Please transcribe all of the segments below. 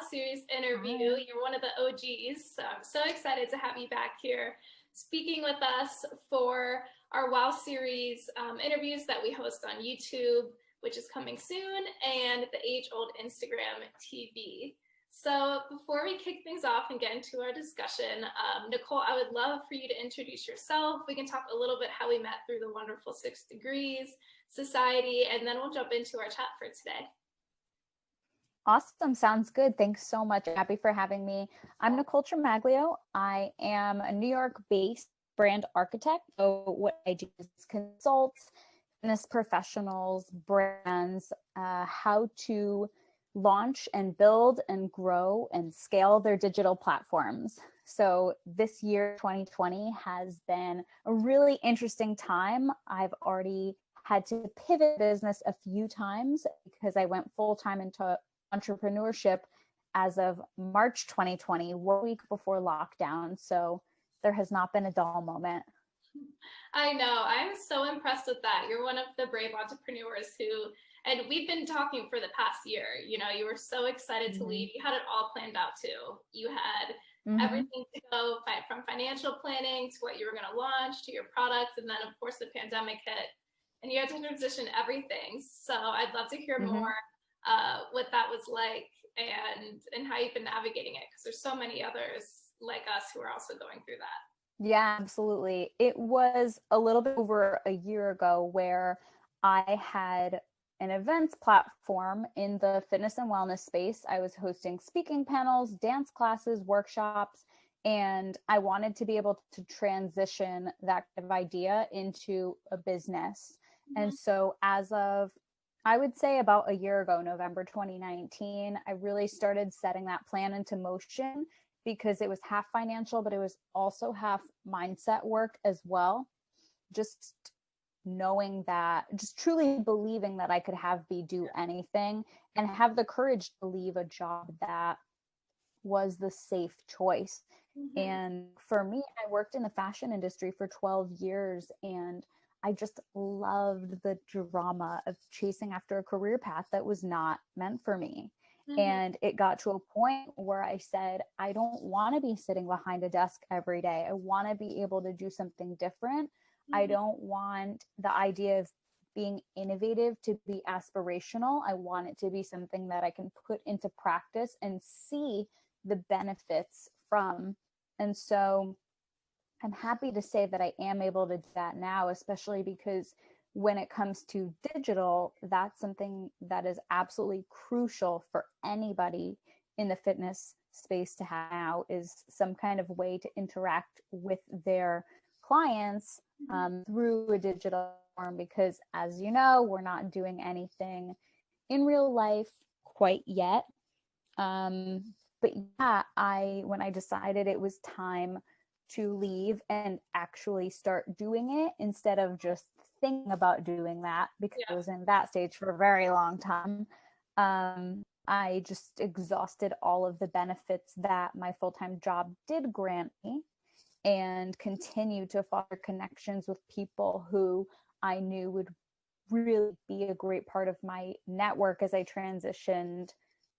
WOW series interview. Hi. You're one of the OGs, so I'm so excited to have you back here speaking with us for our WOW series interviews that we host on YouTube, which is coming soon, and the age-old Instagram TV. So before we kick things off and get into our discussion, Nicole, I would love for you to introduce yourself. We can talk a little bit how we met through the wonderful 6 Degrees Society, and then we'll jump into our chat for today. Awesome. Sounds good. Thanks so much, Abby, for having me. I'm Nicole Tremaglio. I am a New York-based brand architect. So what I do is consult fitness professionals, brands, how to launch and build and grow and scale their digital platforms. So this year, 2020, has been a really interesting time. I've already had to pivot business a few times because I went full-time into entrepreneurship as of March 2020, 1 week before lockdown. So there has not been a dull moment. I know. I'm so impressed with that. You're one of the brave entrepreneurs who, and we've been talking for the past year. You know, you were so excited to leave. You had it all planned out too. You had everything to go from financial planning to what you were going to launch to your products. And then, of course, the pandemic hit and you had to transition everything. So I'd love to hear more what that was like and how you've been navigating it, because there's so many others like us who are also going through that. Yeah, absolutely. It was a little bit over a year ago where I had an events platform in the fitness and wellness space. I was hosting speaking panels, dance classes, workshops, and I wanted to be able to transition that kind of idea into a business. And so as of, I would say about a year ago, November 2019, I really started setting that plan into motion because it was half financial, but it was also half mindset work as well. Just knowing that, just truly believing that I could have be do anything and have the courage to leave a job that was the safe choice. And for me, I worked in the fashion industry for 12 years and I just loved the drama of chasing after a career path that was not meant for me. And it got to a point where I said, I don't want to be sitting behind a desk every day. I want to be able to do something different. I don't want the idea of being innovative to be aspirational. I want it to be something that I can put into practice and see the benefits from. And so I'm happy to say that I am able to do that now, especially because when it comes to digital, that's something that is absolutely crucial for anybody in the fitness space to have now, is some kind of way to interact with their clients through a digital form, because as you know, we're not doing anything in real life quite yet. But yeah, when I decided it was time to leave and actually start doing it instead of just thinking about doing that, because I was in that stage for a very long time. I just exhausted all of the benefits that my full-time job did grant me and continued to foster connections with people who I knew would really be a great part of my network as I transitioned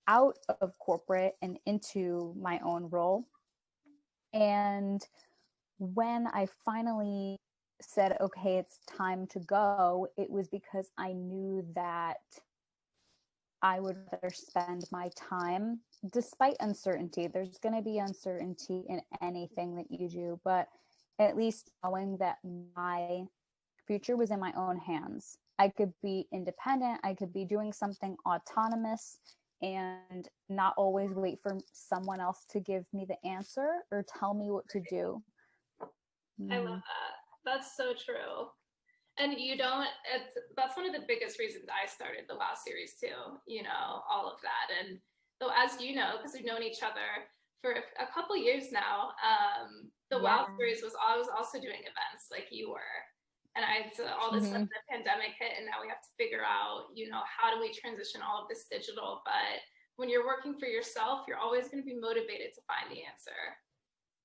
out of corporate and into my own role. And when I finally said, okay, it's time to go, it was because I knew that I would rather spend my time, despite uncertainty. There's going to be uncertainty in anything that you do, but at least knowing that my future was in my own hands. I could be independent. I could be doing something autonomous and not always wait for someone else to give me the answer or tell me what to do. I love that. That's so true. And that's one of the biggest reasons I started the WOW series too, you know, all of that. And though, as you know, because we've known each other for a couple years now, the WOW series I was also doing events like you were. And all this stuff, the pandemic hit, and now we have to figure out, you know, how do we transition all of this digital? But when you're working for yourself, you're always going to be motivated to find the answer,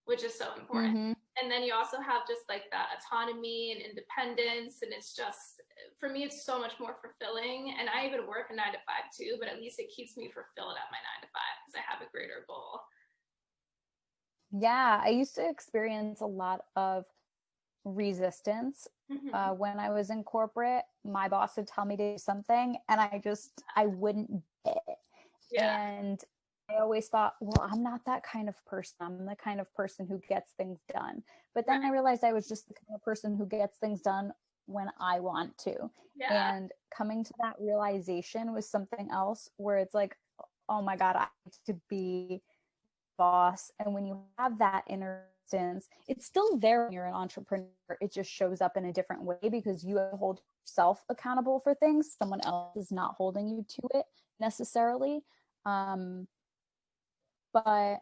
which is so important. And then you also have just like that autonomy and independence. And it's just, for me, it's so much more fulfilling. And I even work a 9 to 5 too, but at least it keeps me fulfilled at my 9 to 5 because I have a greater goal. Yeah, I used to experience a lot of resistance Mm-hmm. when I was in corporate. My boss would tell me to do something and I wouldn't do it. Yeah. And I always thought, well, I'm not that kind of person. I'm the kind of person who gets things done. But then I Right. realized I was just the kind of person who gets things done when I want to. Yeah. And coming to that realization was something else where it's like, oh my God, I need to be boss. And when you have that inner distance, it's still there when you're an entrepreneur. It just shows up in a different way because you hold yourself accountable for things. Someone else is not holding you to it necessarily. Um, but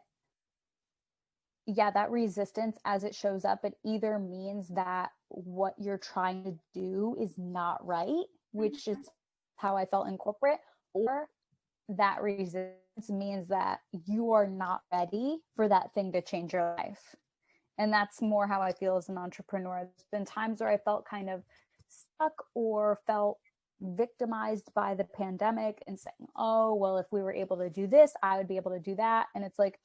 yeah, that resistance as it shows up, it either means that what you're trying to do is not right, which is Mm-hmm. how I felt in corporate, or that resistance means that you are not ready for that thing to change your life. And that's more how I feel as an entrepreneur. There's been times where I felt kind of stuck or felt victimized by the pandemic and saying, oh, well, if we were able to do this, I would be able to do that. And it's like,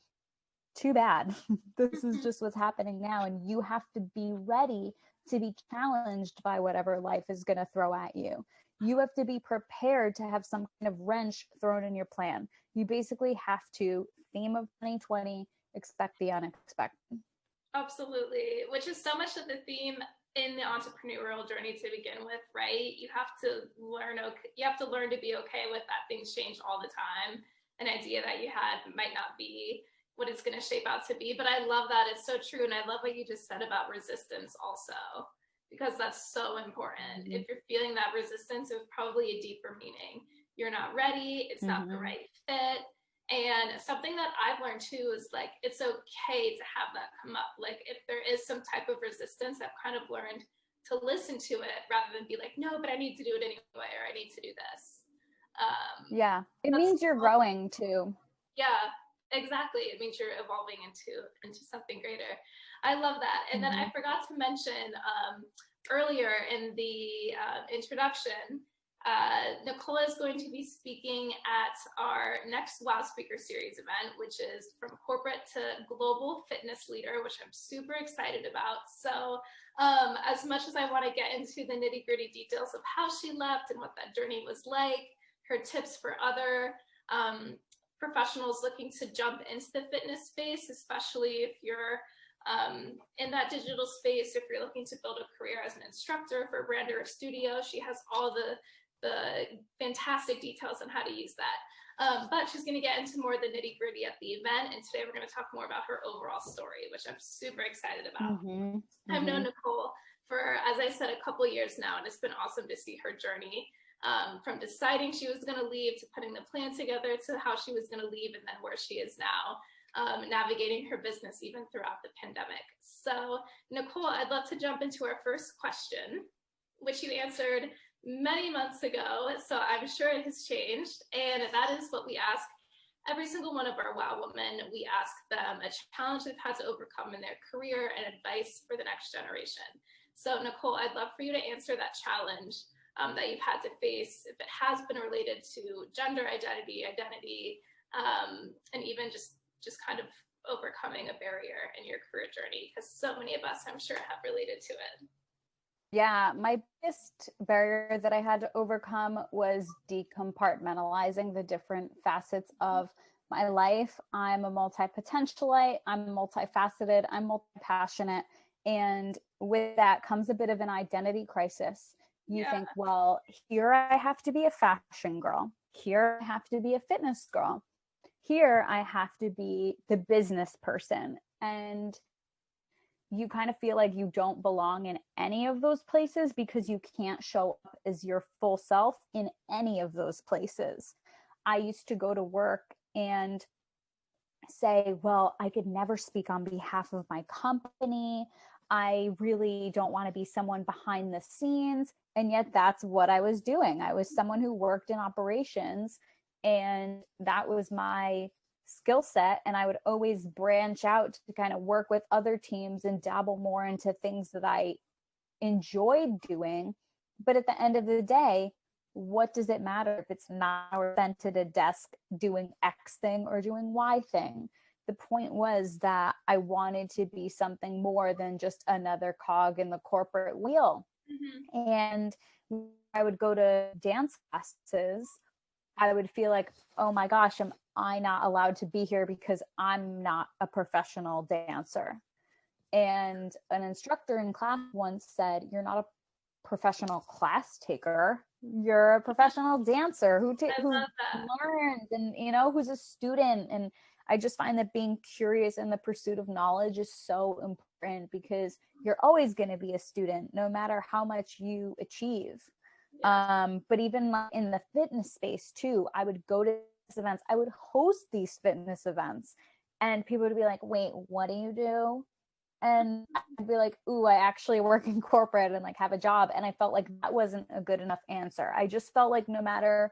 too bad. This is Mm-hmm. just what's happening now. And you have to be ready to be challenged by whatever life is going to throw at you. You have to be prepared to have some kind of wrench thrown in your plan. You basically have to, theme of 2020, expect the unexpected. Absolutely, which is so much of the theme in the entrepreneurial journey to begin with, right? You have to learn, okay, you have to learn to be okay with that things change all the time. An idea that you had might not be what it's going to shape out to be, but I love that. It's so true. And I love what you just said about resistance also, because that's so important. Mm-hmm. If you're feeling that resistance, it's probably a deeper meaning. You're not ready, it's not the Mm-hmm. right fit, and something that I've learned too is like it's okay to have that come up. Like if there is some type of resistance, I've kind of learned to listen to it rather than be like, no, but I need to do it anyway, or I need to do this. Yeah, it That's means you're growing too. Yeah, exactly. It means you're evolving into something greater. I love that. And then Mm-hmm. I forgot to mention earlier in the introduction, Nicole is going to be speaking at our next Wow Speaker Series event, which is From Corporate to Global Fitness Leader, which I'm super excited about. So, as much as I want to get into the nitty gritty details of how she left and what that journey was like, her tips for other um, professionals looking to jump into the fitness space, especially if you're in that digital space, if you're looking to build a career as an instructor for a brand or a studio. She has all the fantastic details on how to use that. But she's going to get into more of the nitty gritty at the event. And today we're going to talk more about her overall story, which I'm super excited about. Mm-hmm. I've Mm-hmm. known Nicole for, as I said, a couple years now, and it's been awesome to see her journey from deciding she was going to leave to putting the plan together to how she was going to leave and then where she is now, navigating her business even throughout the pandemic. So, Nicole, I'd love to jump into our first question, which you answered many months ago, so I'm sure it has changed. And that is what we ask every single one of our Wow Women. We ask them a challenge they've had to overcome in their career and advice for the next generation. So, Nicole, I'd love for you to answer that challenge that you've had to face, if it has been related to gender identity, and even just kind of overcoming a barrier in your career journey, because so many of us, I'm sure, have related to it. Yeah, my biggest barrier that I had to overcome was decompartmentalizing the different facets of my life. I'm a multi-potentialite, I'm multifaceted, I'm multi-passionate. And with that comes a bit of an identity crisis. You Yeah. think, well, here I have to be a fashion girl. Here I have to be a fitness girl. Here I have to be the business person. And you kind of feel like you don't belong in any of those places because you can't show up as your full self in any of those places. I used to go to work and say, well, I could never speak on behalf of my company. I really don't want to be someone behind the scenes. And yet that's what I was doing. I was someone who worked in operations, and that was my skill set. And I would always branch out to kind of work with other teams and dabble more into things that I enjoyed doing. But at the end of the day, what does it matter if it's 9 hours spent at a desk doing X thing or doing Y thing? The point was that I wanted to be something more than just another cog in the corporate wheel. Mm-hmm. And I would go to dance classes, I would feel like, oh my gosh, am I not allowed to be here because I'm not a professional dancer? And an instructor in class once said, you're not a professional class taker, you're a professional dancer I who love that. learns, and who's a student. And I just find that being curious and the pursuit of knowledge is so important, because you're always going to be a student no matter how much you achieve. Yes. But even in the fitness space too, I would go to these events, I would host these fitness events, and people would be like, wait, what do you do? And I'd be like, ooh, I actually work in corporate and like have a job. And I felt like that wasn't a good enough answer. I just felt like no matter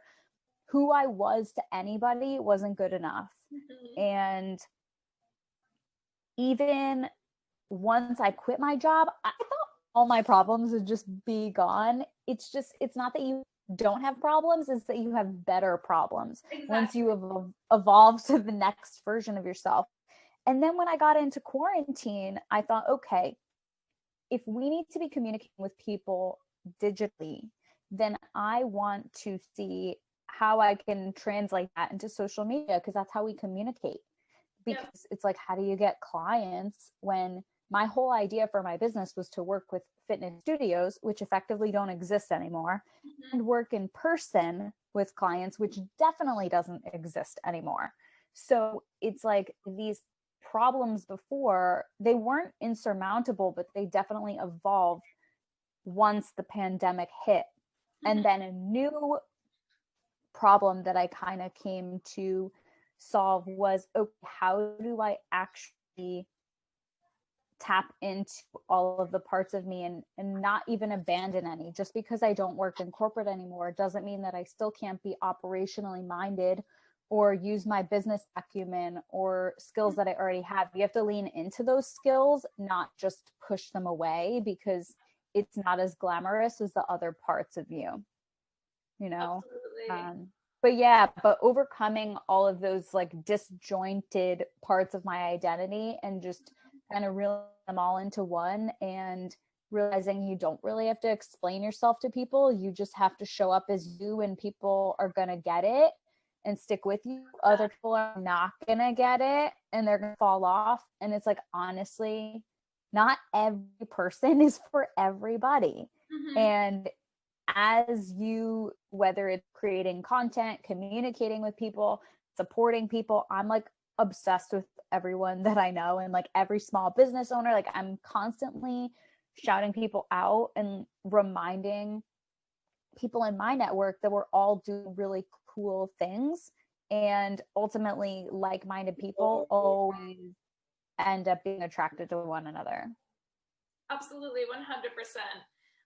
who I was to anybody, it wasn't good enough. Mm-hmm. And even once I quit my job, I thought all my problems would just be gone. It's not that you don't have problems, it's that you have better problems once Exactly. you have evolved to the next version of yourself. And then when I got into quarantine, I thought, okay, if we need to be communicating with people digitally, then I want to see how I can translate that into social media, because that's how we communicate. Yep. Because it's like, how do you get clients when my whole idea for my business was to work with fitness studios, which effectively don't exist anymore, Mm-hmm. and work in person with clients, which definitely doesn't exist anymore. So it's like these problems before, they weren't insurmountable, but they definitely evolved once the pandemic hit. Mm-hmm. And then a new problem that I kind of came to solve was, okay, how do I actually tap into all of the parts of me, and not even abandon any? Just because I don't work in corporate anymore doesn't mean that I still can't be operationally minded or use my business acumen or skills that I already have. You have to lean into those skills, not just push them away, because it's not as glamorous as the other parts of you, you know? Absolutely. Um, but yeah, but overcoming all of those like disjointed parts of my identity and just kind of reeling them all into one, and realizing you don't really have to explain yourself to people. You just have to show up as you, and people are going to get it and stick with you. Other people are not going to get it and they're going to fall off. And it's like, honestly, not every person is for everybody. Mm-hmm. And as you, whether it's creating content, communicating with people, supporting people, I'm like obsessed with everyone that I know, and like every small business owner. Like, I'm constantly shouting people out and reminding people in my network that we're all doing really cool things. And ultimately, like-minded people always end up being attracted to one another. Absolutely, 100%.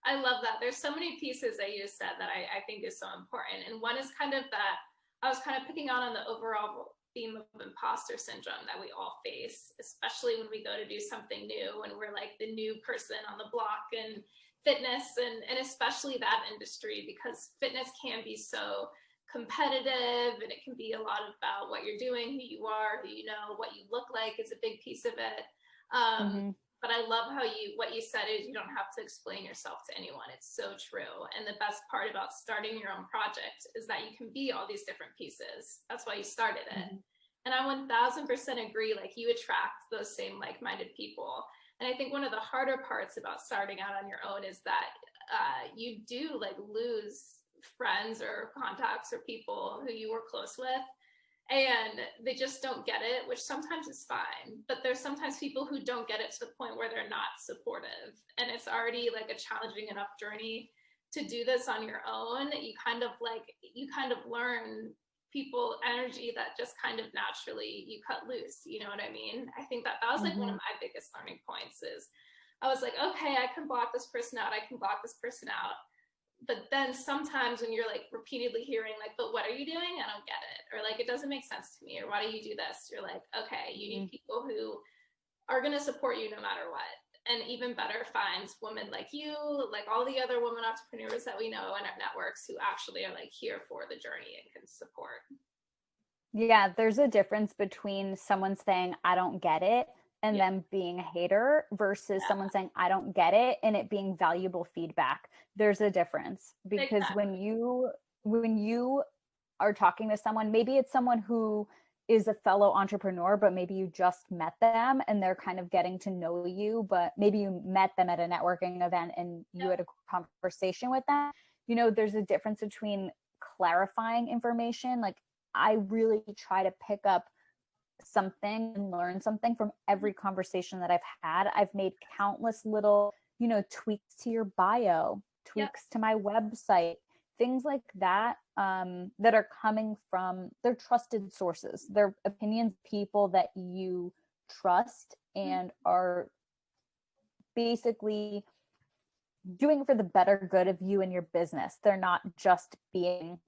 I love that. There's so many pieces that you said that I think is so important. And one is kind of that I was kind of picking on the overall theme of imposter syndrome that we all face, especially when we go to do something new and we're like the new person on the block in fitness, and especially that industry, because fitness can be so competitive, and it can be a lot about what you're doing, who you are, who you know, what you look like is a big piece of it. Um, Mm-hmm. but I love how what you said is you don't have to explain yourself to anyone. It's so true. And the best part about starting your own project is that you can be all these different pieces. That's why you started it. Mm-hmm. And I 1000% agree, like you attract those same like-minded people. And I think one of the harder parts about starting out on your own is that you do like lose friends or contacts or people who you were close with, and they just don't get it, which sometimes is fine. But there's sometimes people who don't get it to the point where they're not supportive. And it's already like a challenging enough journey to do this on your own. You kind of learn people energy that just kind of naturally you cut loose. You know what I mean? I think that was like one Mm-hmm. of my biggest learning points is I was like, okay, I can block this person out. I can block this person out. But then sometimes when you're like repeatedly hearing like, but what are you doing? I don't get it. Or like, it doesn't make sense to me. Or why do you do this? You're like, okay, you need people who are going to support you no matter what. and even better, find women like you, like all the other women entrepreneurs that we know in our networks who actually are like here for the journey and can support. Yeah, there's a difference between someone saying, I don't get it, and them being a hater versus someone saying, I don't get it, and it being valuable feedback. There's a difference, because Exactly. when you are talking to someone, maybe it's someone who is a fellow entrepreneur, but maybe you just met them and they're kind of getting to know you, but maybe you met them at a networking event and you had a conversation with them. There's a difference between clarifying information. Like, I really try to pick up something and learn something from every conversation that I've had. I've made countless little, tweaks to your bio, tweaks to my website, things like that, that are coming from their trusted sources. They're opinions, people that you trust and are basically doing it for the better good of you and your business. They're not just being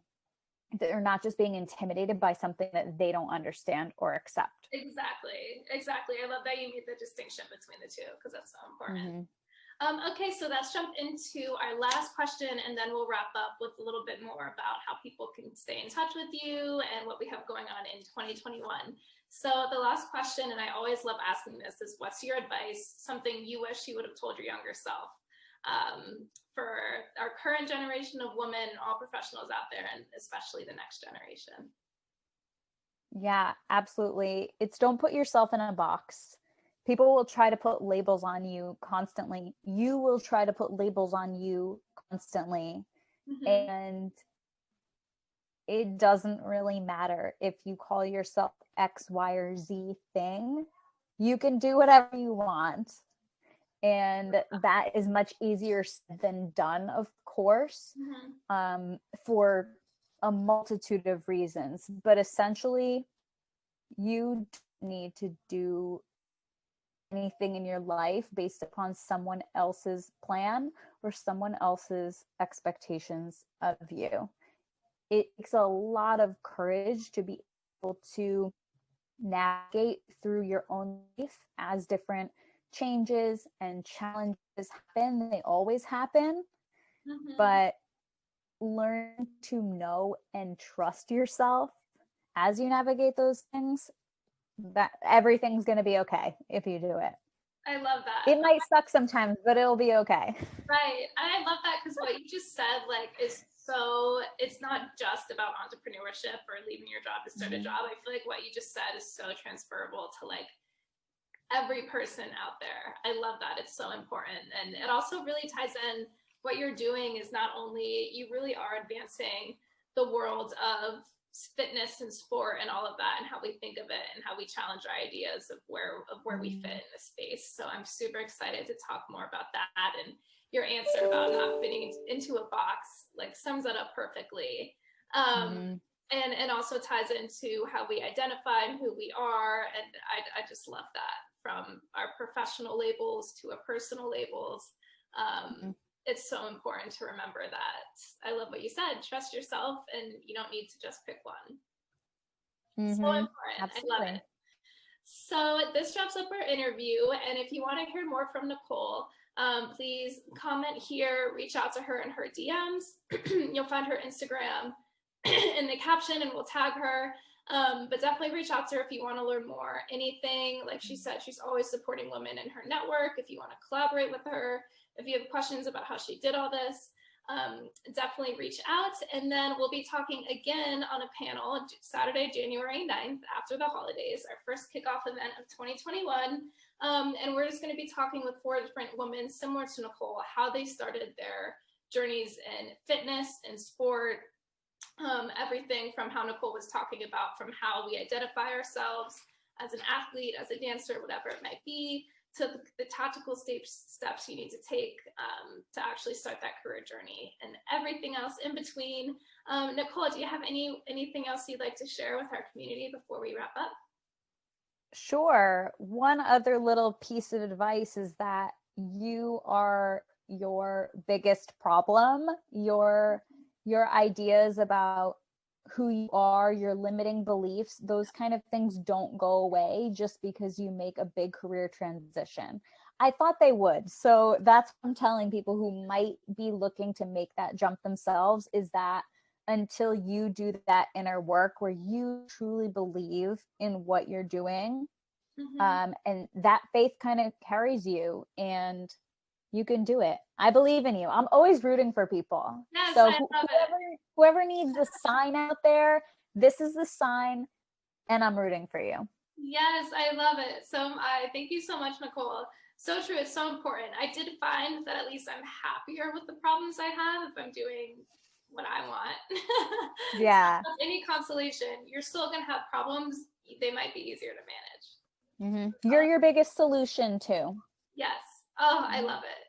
intimidated by something that they don't understand or accept. Exactly. I love that you made the distinction between the two, because that's so important. Okay, so let's jump into our last question, and then we'll wrap up with a little bit more about how people can stay in touch with you and what we have going on in 2021. So the last question, and I always love asking this, is what's your advice, something you wish you would have told your younger self? For our current generation of women, all professionals out there, and especially the next generation. Yeah, absolutely. It's don't put yourself in a box. People will try to put labels on you constantly. You will try to put labels on you constantly. And it doesn't really matter if you call yourself X, Y, or Z thing. You can do whatever you want. And that is much easier said than done, of course, for a multitude of reasons. But essentially, you need to do anything in your life based upon someone else's plan or someone else's expectations of you. It takes a lot of courage to be able to navigate through your own life as different changes and challenges happen. They always happen, but learn to know and trust yourself as you navigate those things, that everything's going to be okay if you do it. I love that. It might suck sometimes, but it'll be okay. Right. And I love that, because what you just said, like, is so, it's not just about entrepreneurship or leaving your job to start a job. I feel like what you just said is so transferable to like every person out there. I love that. It's so important. And it also really ties in, what you're doing is not only, you really are advancing the world of fitness and sport and all of that, and how we think of it and how we challenge our ideas of where we fit in the space. So I'm super excited to talk more about that, and your answer about not fitting into a box like sums that up perfectly. And also ties into how we identify and who we are. And I just love that, from our professional labels to our personal labels. It's so important to remember that. I love what you said. Trust yourself, and you don't need to just pick one. So important. Absolutely. I love it. So this wraps up our interview. And if you want to hear more from Nicole, please comment here, reach out to her in her DMs. You'll find her Instagram in the caption, and we'll tag her. But definitely reach out to her if you want to learn more. Anything, like she said, she's always supporting women in her network. If you want to collaborate with her, if you have questions about how she did all this, definitely reach out. And then we'll be talking again on a panel Saturday, January 9th, after the holidays, our first kickoff event of 2021. And we're just going to be talking with 4 different women similar to Nicole, how they started their journeys in fitness and sport. Everything from how Nicole was talking about, from how we identify ourselves as an athlete, as a dancer, whatever it might be, to the tactical steps you need to take to actually start that career journey, and everything else in between. Nicole, do you have anything else you'd like to share with our community before we wrap up? Sure. One other little piece of advice is that you are your biggest problem. Your ideas about who you are, your limiting beliefs, those kind of things don't go away just because you make a big career transition. I thought they would. So that's what I'm telling people who might be looking to make that jump themselves, is that until you do that inner work where you truly believe in what you're doing, Mm-hmm. and that faith kind of carries you, and you can do it. I believe in you. I'm always rooting for people. Yes, So I love it. whoever needs the sign out there, this is the sign, and I'm rooting for you. Yes, I love it. So I thank you so much, Nicole. So true. It's so important. I did find that at least I'm happier with the problems I have if I'm doing what I want. So Yeah. if any consolation, you're still gonna have problems. They might be easier to manage. You're Uh, your biggest solution too. yes. Oh, I Mhm. love it.